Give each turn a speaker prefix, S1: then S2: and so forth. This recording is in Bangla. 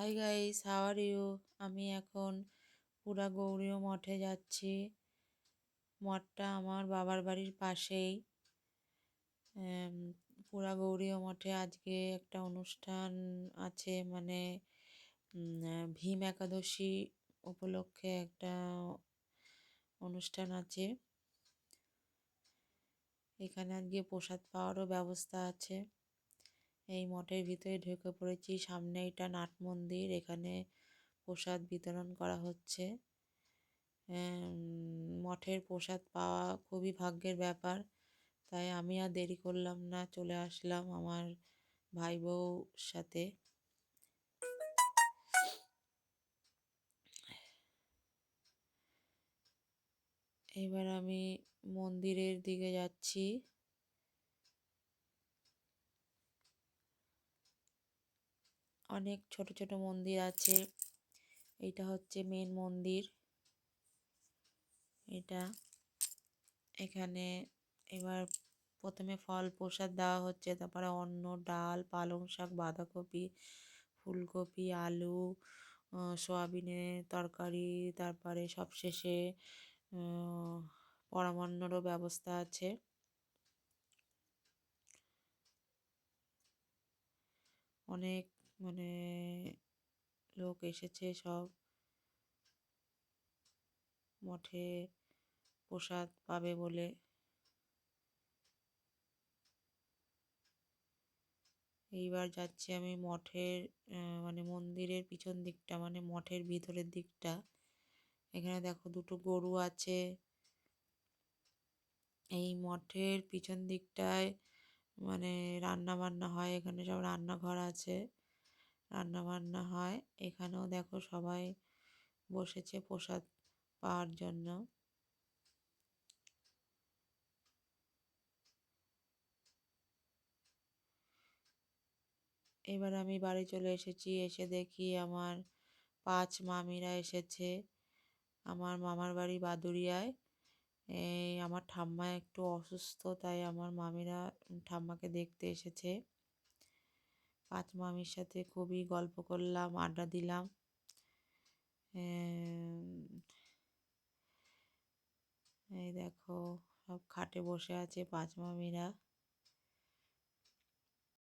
S1: High guys, how are you? আমি এখন পুরা গৌরীয় মঠে যাচ্ছি। মঠটা আমার বাবার বাড়ির পাশেই। এম, পুরা গৌরীয় মঠে আজকে একটা অনুষ্ঠান আছে, মানে ভীম একাদশী উপলক্ষে একটা অনুষ্ঠান আছে। এখানে আজকে প্রসাদ পাওয়ারও ব্যবস্থা আছে। এই মঠের ভিতরে ঢুকে পড়েছি। সামনে এটা নাট মন্দির, এখানে প্রসাদ বিতরণ করা হচ্ছে। মঠের প্রসাদ পাওয়া খুবই ভাগ্যের ব্যাপার, তাই আমি আর দেরি করলাম না, চলে আসলাম আমার ভাই বউর সাথে। এবার আমি মন্দিরের দিকে যাচ্ছি। অনেক ছোট ছোট মন্দির আছে, এটা হচ্ছে মেন মন্দির। এটা এখানে এবার প্রথমে ফল প্রসাদ দেওয়া হচ্ছে, তারপরে অন্ন, ডাল, পালং শাক, বাঁধাকপি, ফুলকপি, আলু, সয়াবিনের তরকারি, তারপরে সবশেষে পরমান্নরও ব্যবস্থা আছে। অনেক মানে লোক এসেছে সব মঠে প্রসাদ পাবে বলে। এইবার যাচ্ছি আমি মঠের মানে মন্দিরের পিছন দিকটা, মানে মঠের ভিতরের দিকটা। এখানে দেখো দুটো গরু আছে। এই মঠের পিছন দিকটায় মানে রান্না বান্না হয়, এখানে সব রান্নাঘর আছে, রান্না বান্না হয়। এখানেও দেখো সবাই বসেছে প্রসাদ পাওয়ার জন্য। এবার আমি বাড়ি চলে এসেছি, এসে দেখি আমার 5 মামিরা এসেছে। আমার মামার বাড়ি বাদুড়িয়ায়। এই আমার ঠাম্মা একটু অসুস্থ, তাই আমার মামিরা ঠাম্মাকে দেখতে এসেছে। 5 মামির সাথে খুবই গল্প করলাম, আড্ডা দিলাম। এই দেখো সব খাটে বসে আছে 5 মামিরা।